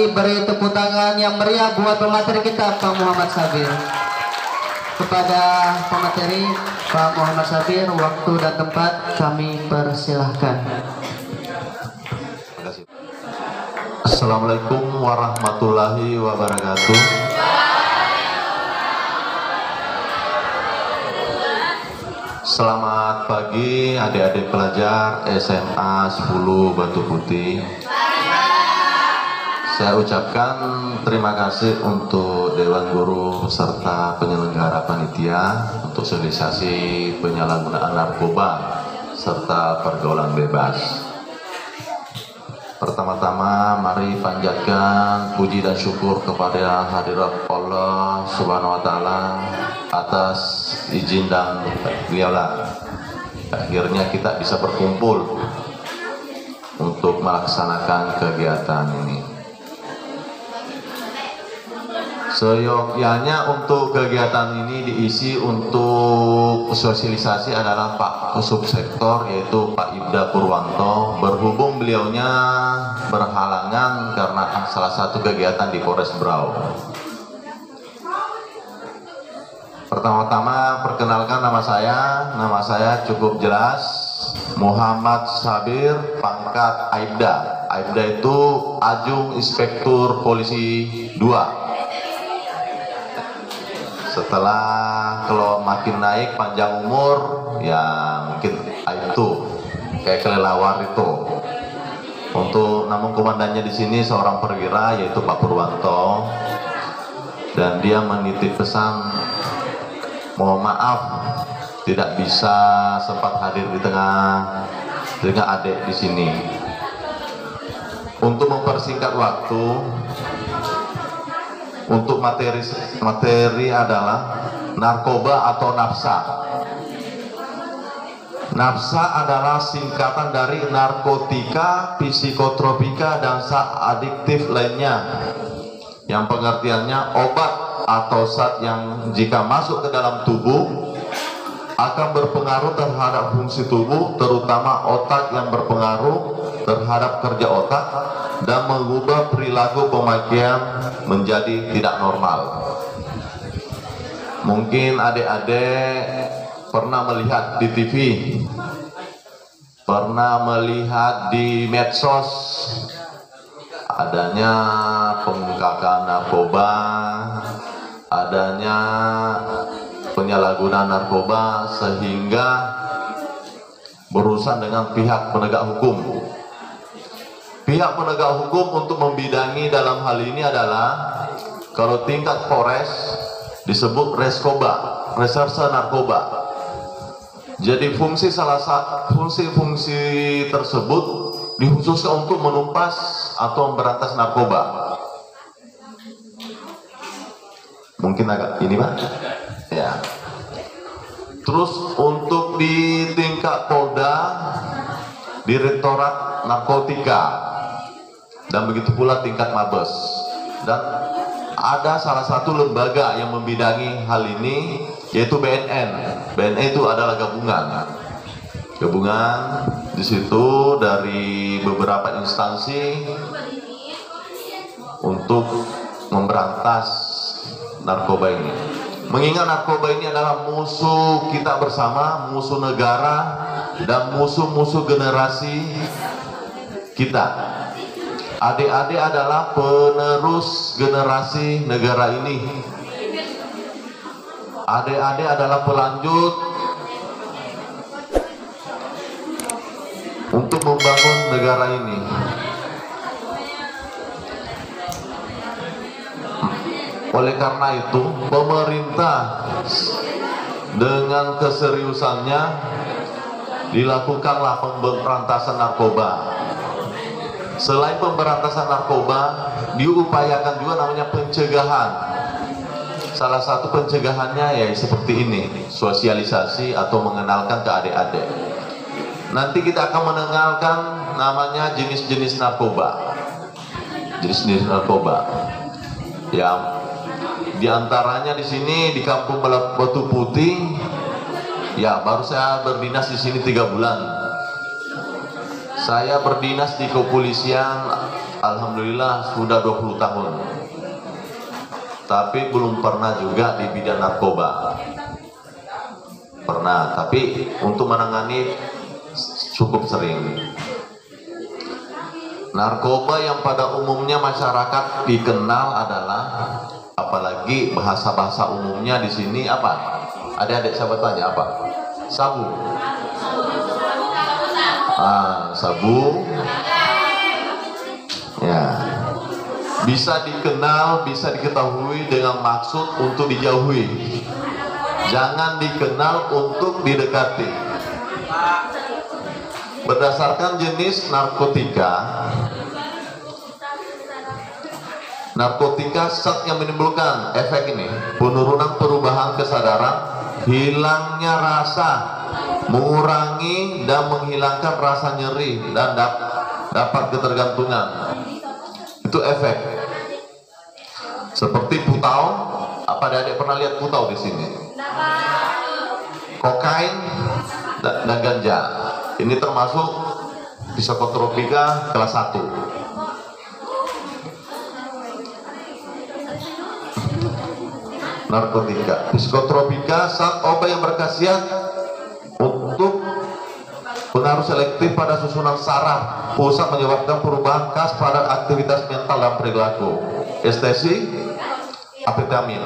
Mari beri tepuk tangan yang meriah buat pemateri kita, Pak Muhammad Sabir. Kepada pemateri Pak Muhammad Sabir, waktu dan tempat kami persilahkan. Assalamualaikum warahmatullahi wabarakatuh. Selamat pagi adik-adik pelajar SMA 10 Batu Putih. Saya ucapkan terima kasih untuk Dewan Guru serta penyelenggara panitia untuk sosialisasi penyalahgunaan narkoba serta pergaulan bebas. Pertama-tama mari panjatkan puji dan syukur kepada hadirat Allah Subhanahu wa taala atas izin dan beliaulah akhirnya kita bisa berkumpul untuk melaksanakan kegiatan ini. Seyogyanya untuk kegiatan ini diisi untuk sosialisasi adalah Pak Subsektor yaitu Pak Ibda Purwanto, berhubung beliaunya berhalangan karena salah satu kegiatan di Polres Berau. Pertama-tama perkenalkan nama saya cukup jelas, Muhammad Sabir, pangkat Aibda. Aibda itu Ajung Inspektur Polisi 2. Setelah kalau makin naik panjang umur ya mungkin itu kayak kelelawar itu. Untuk namun komandannya di sini seorang perwira yaitu Pak Purwanto, dan dia menitip pesan mohon maaf tidak bisa sempat hadir di tengah adik di sini. Untuk mempersingkat waktu, untuk materi adalah narkoba atau nafsa. Nafsa adalah singkatan dari narkotika, psikotropika, dan zat adiktif lainnya, yang pengertiannya obat atau zat yang jika masuk ke dalam tubuh akan berpengaruh terhadap fungsi tubuh, terutama otak, yang berpengaruh terhadap kerja otak dan mengubah perilaku pemakaian menjadi tidak normal. Mungkin adik-adik pernah melihat di TV, pernah melihat di medsos adanya pengungkapan narkoba, adanya penyalahgunaan narkoba sehingga berurusan dengan pihak penegak hukum. Pihak penegak hukum untuk membidangi dalam hal ini adalah kalau tingkat Polres disebut Reskoba, Reserse Narkoba. Jadi fungsi tersebut dikhususkan untuk menumpas atau memberantas narkoba. Mungkin agak ini Pak? Ya. Terus untuk di tingkat Polda, Direktorat Narkotika, dan begitu pula tingkat Mabes. Dan ada salah satu lembaga yang membidangi hal ini yaitu BNN. BNN itu adalah gabungan di situ dari beberapa instansi untuk memberantas narkoba ini. Mengingat narkoba ini adalah musuh kita bersama, musuh negara, dan musuh-musuh generasi kita. Adik-adik adalah penerus generasi negara ini. Adik-adik adalah pelanjut untuk membangun negara ini. Oleh karena itu, pemerintah dengan keseriusannya dilakukanlah pemberantasan narkoba. Selain pemberantasan narkoba, diupayakan juga namanya pencegahan. Salah satu pencegahannya ya seperti ini, sosialisasi atau mengenalkan ke adik-adik. Nanti kita akan mengenalkan namanya jenis-jenis narkoba. Jenis-jenis narkoba. Ya, diantaranya di sini di Kampung Batu Putih, ya baru saya berdinas di sini 3 bulan. Saya berdinas di kepolisian alhamdulillah sudah 20 tahun. Tapi belum pernah juga di bidang narkoba. Pernah, tapi untuk menangani cukup sering. Narkoba yang pada umumnya masyarakat dikenal adalah, apalagi bahasa-bahasa umumnya di sini apa? Adik-adik sahabat tanya apa? Sabu. Sabu. Ya. Bisa dikenal, bisa diketahui dengan maksud untuk dijauhi. Jangan dikenal untuk didekati. Berdasarkan jenis narkotika, zat yang menimbulkan efek ini: penurunan perubahan kesadaran, hilangnya rasa, mengurangi dan menghilangkan rasa nyeri, dan dapat ketergantungan. Itu efek. Seperti putau. Apa adik pernah lihat putau di sini? Kokain dan ganja. Ini termasuk psikotropika kelas 1. Narkotika. Psikotropika zat obat yang berkhasiat untuk pengaruh selektif pada susunan saraf pusat, menyebabkan perubahan khas pada aktivitas mental dan perilaku. Ekstasi, amfetamin.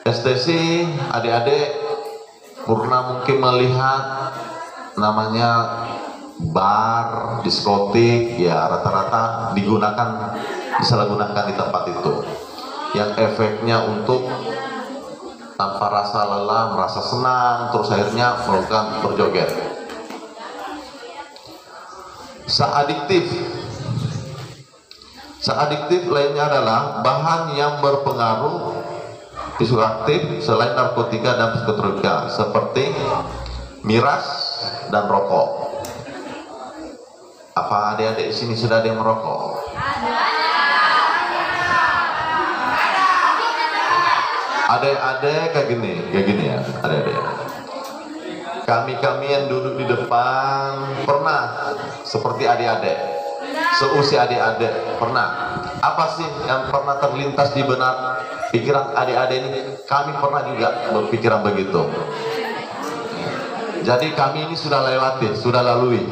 Ekstasi, adik-adik pernah mungkin melihat namanya bar, diskotik, ya rata-rata disalahgunakan di tempat itu. Yang efeknya untuk tanpa rasa lelah, merasa senang, terus akhirnya melakukan berjoget. Seadiktif lainnya adalah bahan yang berpengaruh psikoaktif selain narkotika dan psikotropika, seperti miras dan rokok. Apa adik-adik di sini sudah ada yang merokok? Adik-adik kayak gini ya, adik-adik. Kami yang duduk di depan pernah seperti adik-adik, seusia adik-adik pernah. Apa sih yang pernah terlintas di benak pikiran adik-adik ini? Kami pernah juga berpikiran begitu. Jadi kami ini sudah lewati, sudah lalui.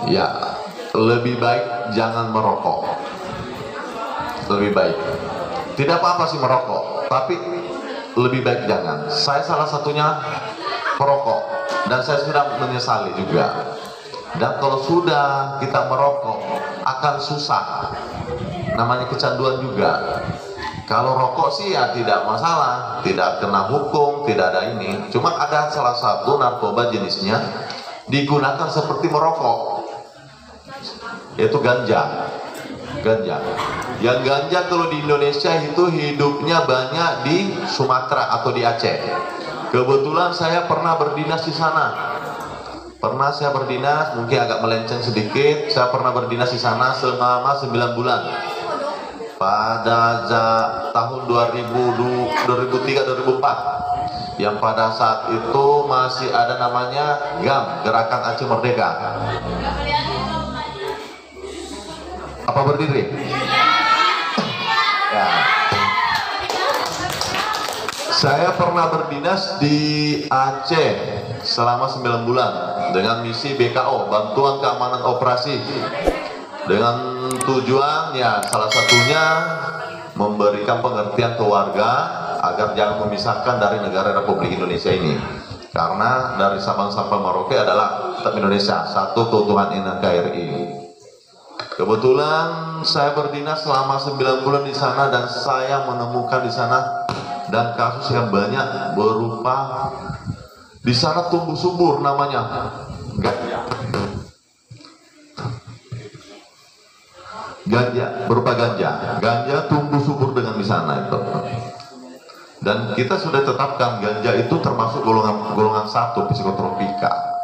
Ya, lebih baik jangan merokok. Lebih baik. Tidak apa-apa sih merokok, tapi lebih baik jangan. Saya salah satunya merokok dan saya sudah menyesali juga. Dan kalau sudah kita merokok akan susah. Namanya kecanduan juga. Kalau rokok sih ya tidak masalah, tidak kena hukum, tidak ada ini. Cuma ada salah satu narkoba jenisnya digunakan seperti merokok, yaitu ganja. Yang ganja kalau di Indonesia itu hidupnya banyak di Sumatera atau di Aceh. Kebetulan saya pernah berdinas di sana. Mungkin agak melenceng sedikit. Saya pernah berdinas di sana selama 9 bulan. Pada tahun 2003-2004. Yang pada saat itu masih ada namanya GAM, Gerakan Aceh Merdeka. Apa berdiri? Ya. Saya pernah berdinas di Aceh selama 9 bulan dengan misi BKO, Bantuan Keamanan Operasi, dengan tujuan ya salah satunya memberikan pengertian ke warga agar jangan memisahkan dari negara Republik Indonesia ini, karena dari Sabang sampai Merauke adalah tetap Indonesia, satu keutuhan NKRI. Kebetulan saya berdinas selama 9 bulan di sana dan saya menemukan di sana dan kasus yang banyak berupa di sana tumbuh subur namanya ganja, berupa ganja tumbuh subur dengan di sana itu. Dan kita sudah tetapkan ganja itu termasuk golongan 1 psikotropika.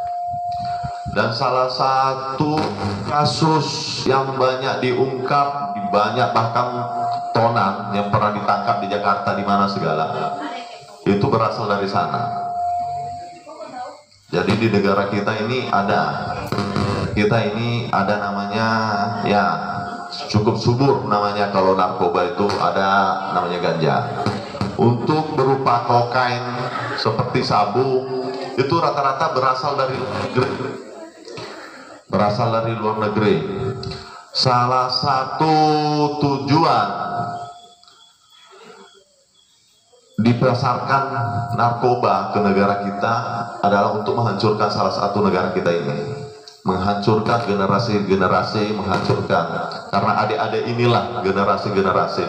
Dan salah satu kasus yang banyak diungkap, banyak bahkan tonan yang pernah ditangkap di Jakarta di mana segala, itu berasal dari sana. Jadi di negara kita ini ada kita ini ada namanya ya cukup subur namanya. Kalau narkoba itu ada namanya ganja. Untuk berupa kokain seperti sabu itu rata-rata berasal dari luar negeri. Salah satu tujuan dipasarkan narkoba ke negara kita adalah untuk menghancurkan salah satu negara kita ini, menghancurkan generasi-generasi, menghancurkan, karena adik-adik inilah generasi-generasi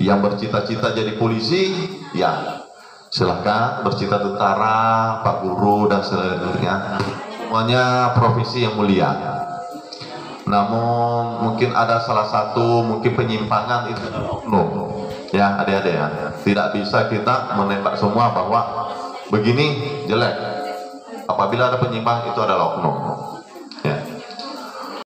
yang bercita-cita jadi polisi, ya silahkan, bercita tentara, pak guru dan selanjutnya, semuanya profesi yang mulia. Namun mungkin ada salah satu mungkin penyimpangan itu oknum, ya adik-adik ya, tidak bisa kita menembak semua bahwa begini jelek. Apabila ada penyimpangan itu adalah oknum.